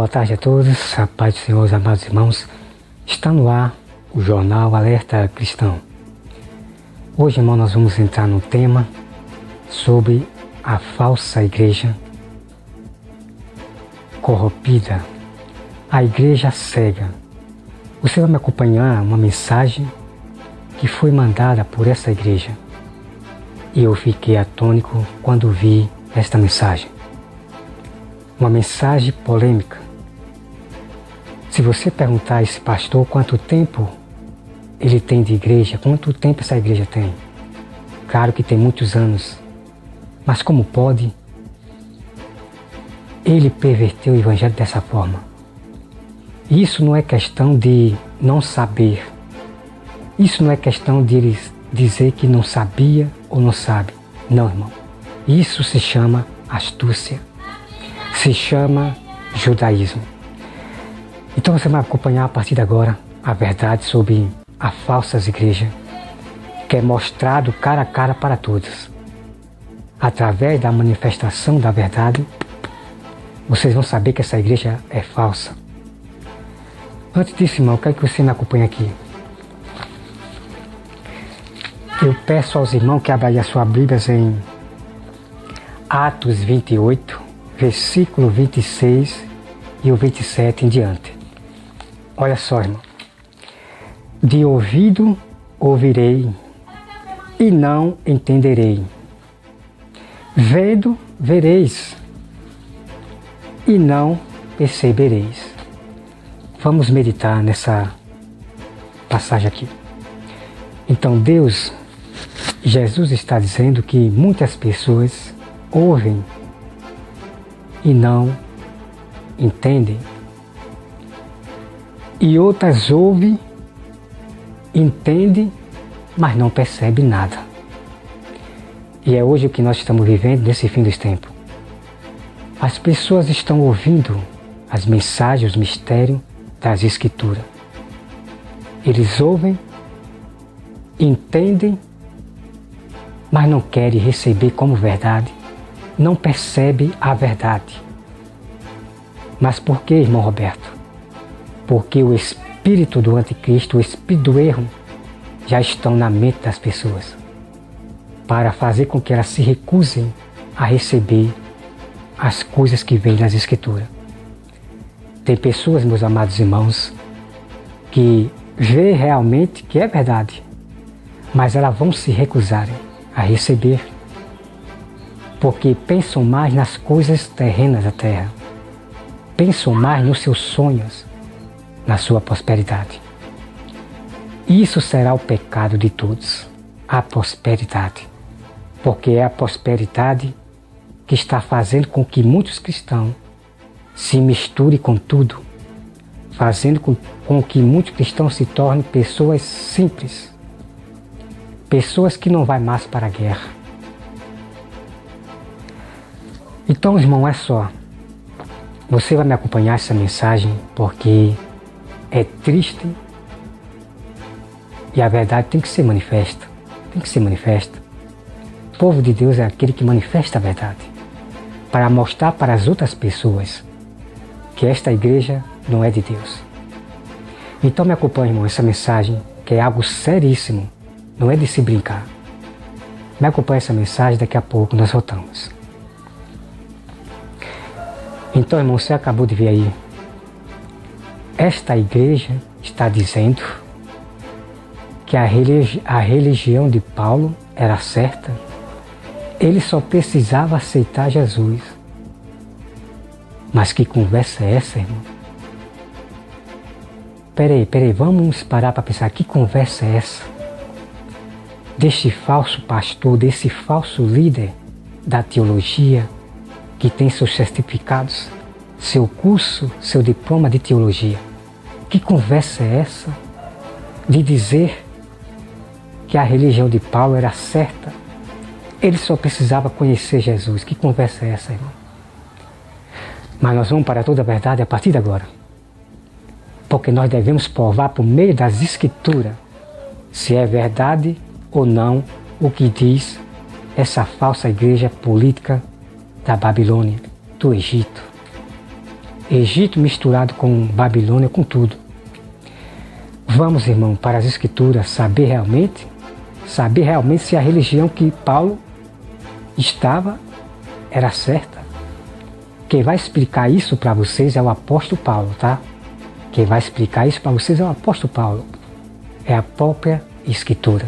Boa tarde a todos, a paz do Senhor, os amados irmãos. Está no ar o Jornal Alerta Cristão. Hoje, irmão, nós vamos entrar no tema sobre a falsa igreja corrompida, a igreja cega. Você vai me acompanhar uma mensagem que foi mandada por essa igreja. E eu fiquei atônico quando vi esta mensagem. Uma mensagem polêmica. Se você perguntar a esse pastor quanto tempo ele tem de igreja, quanto tempo essa igreja tem? Claro que tem muitos anos. Mas como pode ele perverter o evangelho dessa forma? Isso não é questão de não saber. Isso não é questão de ele dizer que não sabia ou não sabe. Não, irmão. Isso se chama astúcia. Se chama judaísmo. Então você vai acompanhar a partir de agora a verdade sobre a falsa igreja, que é mostrado cara a cara para todos. Através da manifestação da verdade, vocês vão saber que essa igreja é falsa. Antes disso, irmão, eu quero que você me acompanhe aqui. Eu peço aos irmãos que abram as suas Bíblias em Atos 28, versículo 26 e o 27 em diante. Olha só, irmão. De ouvido ouvirei e não entenderei. Vendo vereis e não percebereis. Vamos meditar nessa passagem aqui. Então Jesus está dizendo que muitas pessoas ouvem e não entendem. E outras ouvem, entendem, mas não percebem nada. E é hoje o que nós estamos vivendo nesse fim dos tempos. As pessoas estão ouvindo as mensagens, os mistérios das Escrituras. Eles ouvem, entendem, mas não querem receber como verdade. Não percebem a verdade. Mas por que, irmão Roberto? Porque o espírito do anticristo, o espírito do erro, já estão na mente das pessoas, para fazer com que elas se recusem a receber as coisas que vêm das Escrituras. Tem pessoas, meus amados irmãos, que vê realmente que é verdade, mas elas vão se recusar a receber, porque pensam mais nas coisas terrenas da terra, pensam mais nos seus sonhos, na sua prosperidade. Isso será o pecado de todos, a prosperidade, porque é a prosperidade que está fazendo com que muitos cristãos se misturem com tudo, fazendo com que muitos cristãos se tornem pessoas simples, pessoas que não vão mais para a guerra. Então, irmão, é só, você vai me acompanhar essa mensagem porque é triste e a verdade tem que ser manifesta. Tem que ser manifesta. O povo de Deus é aquele que manifesta a verdade, para mostrar para as outras pessoas que esta igreja não é de Deus. Então me acompanhe, irmão, essa mensagem que é algo seríssimo, não é de se brincar. Me acompanhe essa mensagem, daqui a pouco nós voltamos. Então, irmão, você acabou de ver aí. Esta igreja está dizendo que a religião de Paulo era certa. Ele só precisava aceitar Jesus. Mas que conversa é essa, irmão? Peraí, vamos parar para pensar. Que conversa é essa? Deste falso pastor, desse falso líder da teologia, que tem seus certificados, seu curso, seu diploma de teologia. Que conversa é essa de dizer que a religião de Paulo era certa? Ele só precisava conhecer Jesus. Que conversa é essa, irmão? Mas nós vamos para toda a verdade a partir de agora. Porque nós devemos provar por meio das Escrituras se é verdade ou não o que diz essa falsa igreja política da Babilônia, do Egito. Egito misturado com Babilônia, com tudo. Vamos, irmão, para as Escrituras saber realmente se a religião que Paulo estava era certa. Quem vai explicar isso para vocês é o apóstolo Paulo, tá? Quem vai explicar isso para vocês é o apóstolo Paulo. É a própria Escritura.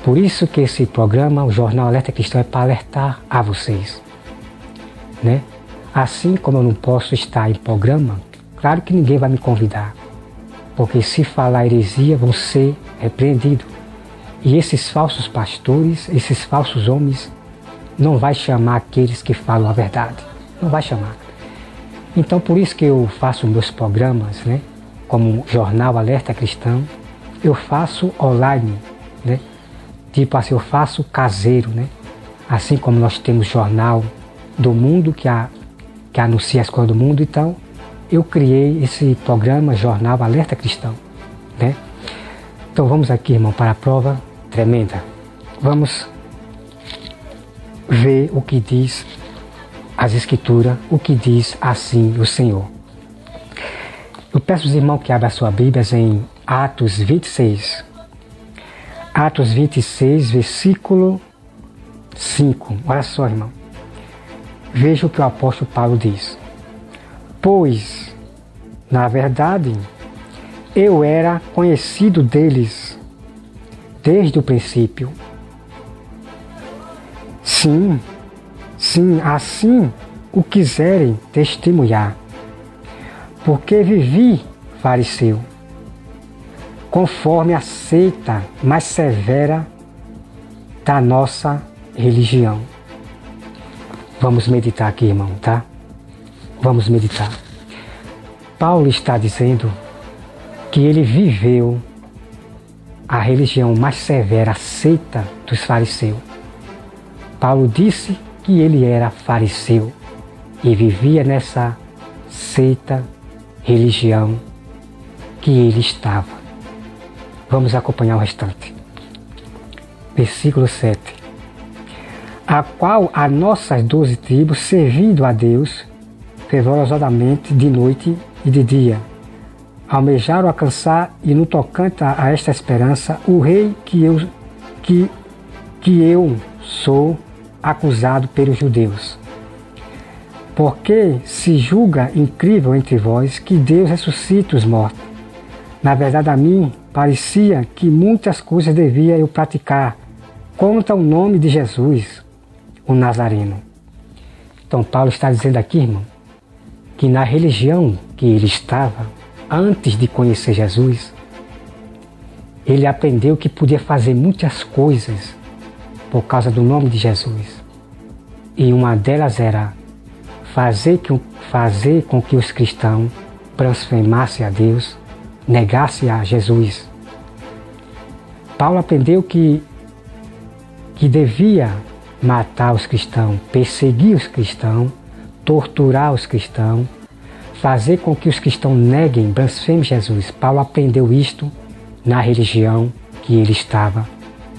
Por isso que esse programa, o Jornal Alerta Cristão, é para alertar a vocês, né? Assim como eu não posso estar em programa, claro que ninguém vai me convidar, porque se falar heresia vão ser repreendidos. E esses falsos pastores, esses falsos homens, não vai chamar aqueles que falam a verdade. Não vai chamar. Então por isso que eu faço meus programas, né? Como Jornal Alerta Cristão, eu faço online, né? Tipo assim, eu faço caseiro, né? Assim como nós temos Jornal do Mundo, que anuncia as coisas do mundo, então eu criei esse programa Jornal Alerta Cristão, né? Então vamos aqui, irmão, para a prova tremenda. Vamos ver o que diz as Escrituras, o que diz assim o Senhor. Eu peço aos irmãos que abram a sua Bíblia em Atos 26. Atos 26, versículo 5. Olha só, irmão. Veja o que o apóstolo Paulo diz. Pois, na verdade, eu era conhecido deles desde o princípio. Sim, assim o quiserem testemunhar, porque vivi fariseu, conforme a seita mais severa da nossa religião. Vamos meditar aqui, irmão, tá? Vamos meditar. Paulo está dizendo que ele viveu a religião mais severa, a seita dos fariseus. Paulo disse que ele era fariseu e vivia nessa seita, religião que ele estava. Vamos acompanhar o restante. Versículo 7. A qual as nossas 12 tribos, servindo a Deus fervorosamente de noite e de dia, almejaram alcançar, e no tocante a esta esperança, o rei que eu sou acusado pelos judeus. Porque se julga incrível entre vós que Deus ressuscite os mortos. Na verdade, a mim parecia que muitas coisas devia eu praticar contra o nome de Jesus, o Nazareno. Então Paulo está dizendo aqui, irmão, que na religião que ele estava, antes de conhecer Jesus, ele aprendeu que podia fazer muitas coisas por causa do nome de Jesus. E uma delas era fazer com que os cristãos blasfemassem a Deus, negassem a Jesus. Paulo aprendeu que devia matar os cristãos, perseguir os cristãos, torturar os cristãos, fazer com que os cristãos neguem, blasfemem Jesus. Paulo aprendeu isto na religião que ele estava,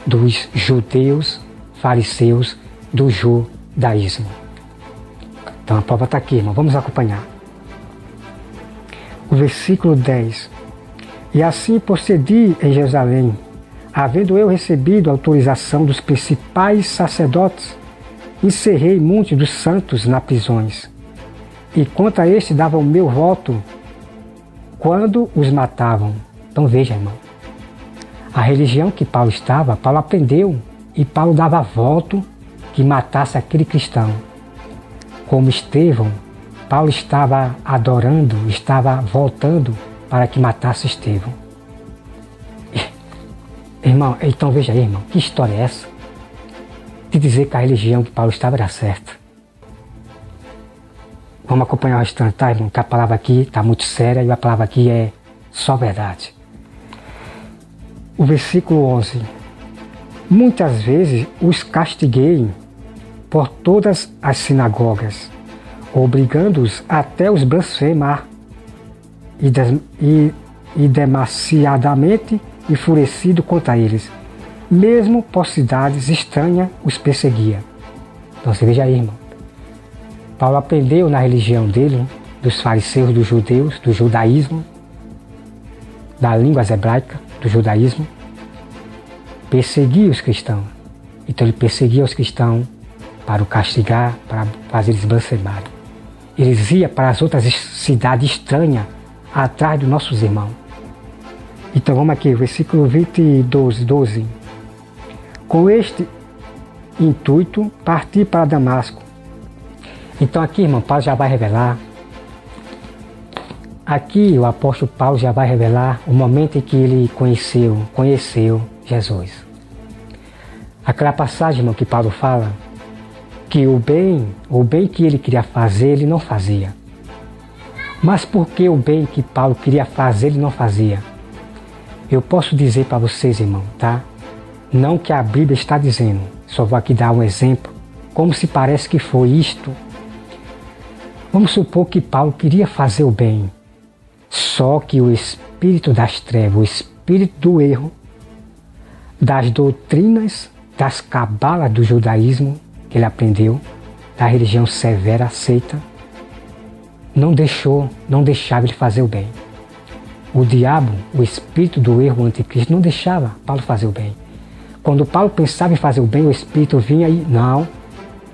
dos judeus, fariseus, do judaísmo. Então a prova está aqui, irmão. Vamos acompanhar. O versículo 10. E assim procedi em Jerusalém, havendo eu recebido autorização dos principais sacerdotes, encerrei muitos dos santos nas prisões, e contra este dava o meu voto quando os matavam. Então veja, irmão, a religião que Paulo estava, Paulo aprendeu, e Paulo dava voto que matasse aquele cristão. Como Estevão, Paulo estava adorando, estava voltando para que matasse Estevão. Irmão, então veja aí, irmão, que história é essa? De dizer que a religião que Paulo estava era certa. Vamos acompanhar o restante, tá, irmão? Que a palavra aqui está muito séria e a palavra aqui é só verdade. O versículo 11. Muitas vezes os castiguei por todas as sinagogas, obrigando-os até os blasfemar, e demasiadamente enfurecido contra eles, mesmo por cidades estranhas os perseguia. Então você veja aí, irmão, Paulo aprendeu na religião dele, dos fariseus, dos judeus, do judaísmo, da língua hebraica, do judaísmo, perseguia os cristãos. Então ele perseguia os cristãos para o castigar, para fazer eles blasfemarem. Eles iam para as outras cidades estranhas, atrás dos nossos irmãos. Então vamos aqui, versículo 22, 12. Com este intuito, parti para Damasco. Então aqui, irmão, Paulo já vai revelar. Aqui o apóstolo Paulo já vai revelar o momento em que ele conheceu Jesus. Aquela passagem, irmão, que Paulo fala que o bem que ele queria fazer, ele não fazia. Mas por que o bem que Paulo queria fazer, ele não fazia? Eu posso dizer para vocês, irmão, tá? Não que a Bíblia está dizendo, só vou aqui dar um exemplo, como se parece que foi isto. Vamos supor que Paulo queria fazer o bem, só que o espírito das trevas, o espírito do erro, das doutrinas, das cabalas do judaísmo que ele aprendeu, da religião severa, aceita, não deixava ele fazer o bem. O diabo, o espírito do erro, o anticristo, não deixava Paulo fazer o bem. Quando Paulo pensava em fazer o bem, o espírito vinha e, não,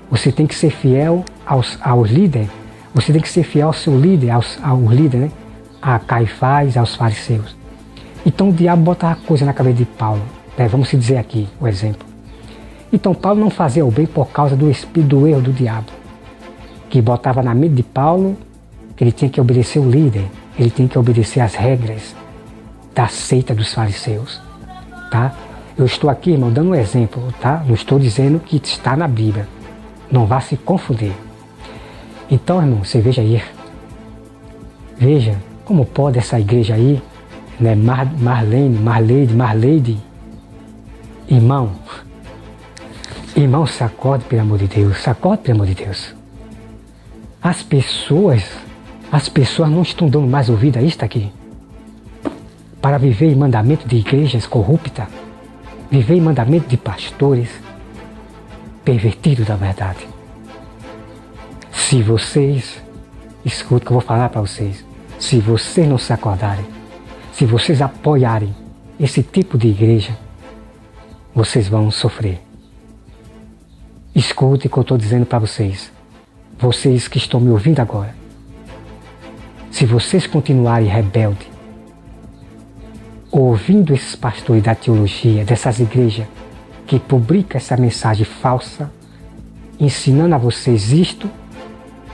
você tem que ser fiel ao líder, você tem que ser fiel ao seu líder, ao líder, né? A Caifás, aos fariseus. Então o diabo botava coisa na cabeça de Paulo, né? Vamos dizer aqui o exemplo. Então Paulo não fazia o bem por causa do espírito do erro do diabo, que botava na mente de Paulo que ele tinha que obedecer o líder, ele tinha que obedecer às regras da seita dos fariseus, tá? Eu estou aqui, irmão, dando um exemplo, tá? Não estou dizendo que está na Bíblia, não vá se confundir. Então, irmão, você veja aí, veja como pode essa igreja aí, né? Marleide, irmão, se acorde, pelo amor de Deus, As pessoas não estão dando mais ouvido a isto aqui. Para viver em mandamento de igrejas corruptas, viver em mandamento de pastores pervertidos da verdade. Se vocês, escuta o que eu vou falar para vocês, se vocês não se acordarem, se vocês apoiarem esse tipo de igreja, vocês vão sofrer. Escute o que eu estou dizendo para vocês, vocês que estão me ouvindo agora. Se vocês continuarem rebeldes, ouvindo esses pastores da teologia, dessas igrejas que publicam essa mensagem falsa, ensinando a vocês isto,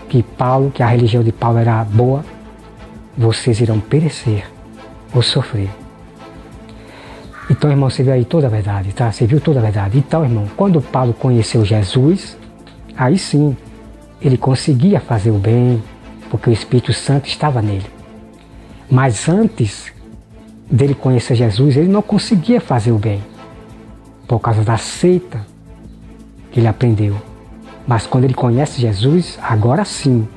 que a religião de Paulo era boa, vocês irão perecer ou sofrer. Então, irmão, você viu aí toda a verdade, tá? Você viu toda a verdade. Então, irmão, quando Paulo conheceu Jesus, aí sim, ele conseguia fazer o bem, porque o Espírito Santo estava nele. Mas antes dele conhecer Jesus, ele não conseguia fazer o bem, por causa da seita que ele aprendeu. Mas quando ele conhece Jesus, agora sim,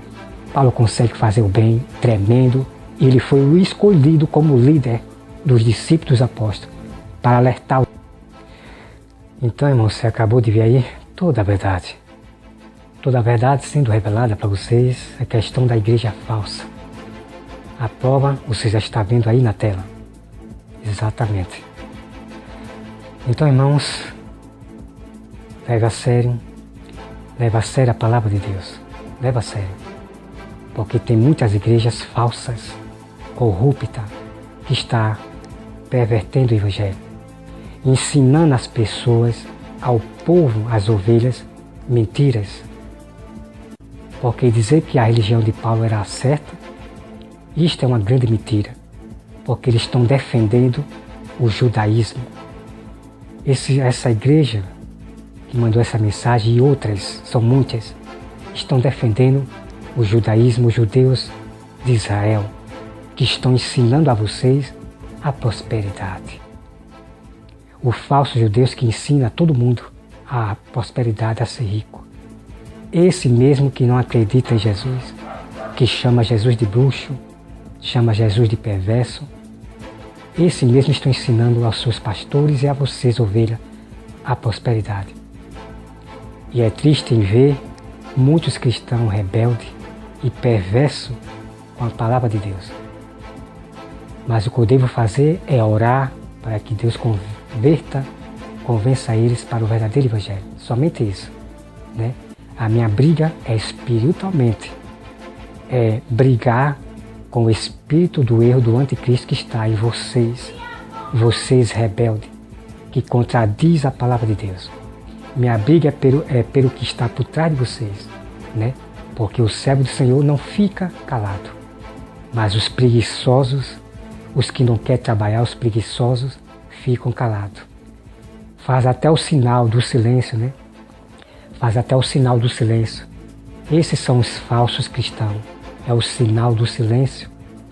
Paulo consegue fazer o bem, tremendo, e ele foi o escolhido como líder dos discípulos dos apóstolos, para alertar o... Então, irmão, você acabou de ver aí toda a verdade. Toda a verdade sendo revelada para vocês, a questão da igreja falsa. A prova você já está vendo aí na tela. Exatamente. Então, irmãos, leve a sério a palavra de Deus. Leva a sério. Porque tem muitas igrejas falsas, corruptas, que está pervertendo o Evangelho, ensinando as pessoas, ao povo, às ovelhas, mentiras. Porque dizer que a religião de Paulo era certa, isto é uma grande mentira, porque eles estão defendendo o judaísmo. Essa igreja que mandou essa mensagem e outras, são muitas, estão defendendo o judaísmo, os judeus de Israel, que estão ensinando a vocês a prosperidade. O falso judeu que ensina a todo mundo a prosperidade, a ser rico. Esse mesmo que não acredita em Jesus, que chama Jesus de bruxo, chama Jesus de perverso, esse mesmo estão ensinando aos seus pastores e a vocês, ovelha, a prosperidade. E é triste em ver muitos cristãos rebeldes e perversos com a palavra de Deus. Mas o que eu devo fazer é orar para que Deus convença eles para o verdadeiro evangelho. Somente isso, né? A minha briga é espiritualmente, é brigar com o espírito do erro do anticristo que está em vocês rebeldes, que contradiz a palavra de Deus. Minha briga é pelo que está por trás de vocês, né? Porque o servo do Senhor não fica calado, mas os preguiçosos, os que não querem trabalhar, os preguiçosos, ficam calados. Faz até o sinal do silêncio, né? Faz até o sinal do silêncio. Esses são os falsos cristãos. É o sinal do silêncio,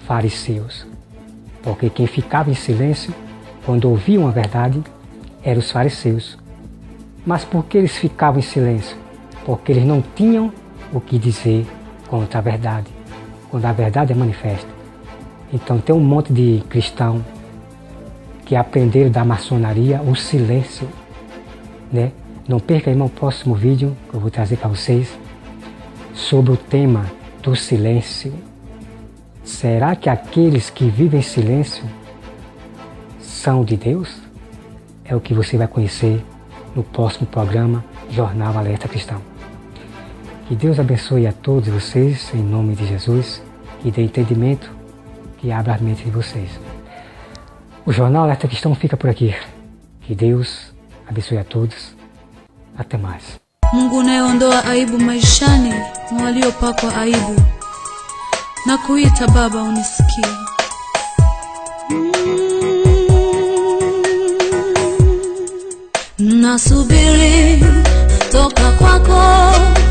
fariseus. Porque quem ficava em silêncio, quando ouviam a verdade, eram os fariseus. Mas por que eles ficavam em silêncio? Porque eles não tinham o que dizer contra a verdade, quando a verdade é manifesta. Então tem um monte de cristãos que aprenderam da maçonaria o silêncio, né? Não perca, irmão, o próximo vídeo que eu vou trazer para vocês sobre o tema do silêncio. Será que aqueles que vivem em silêncio são de Deus? É o que você vai conhecer no próximo programa Jornal Alerta Cristão. Que Deus abençoe a todos vocês, em nome de Jesus, que dê entendimento, que abra a mente de vocês. O Jornal Alerta Cristão fica por aqui. Que Deus abençoe a todos. Até mais. Mungu unayeondoa aibu maishani mwa waliopakwa aibu, na kuita Baba unisikie. Nasubiri toka kwako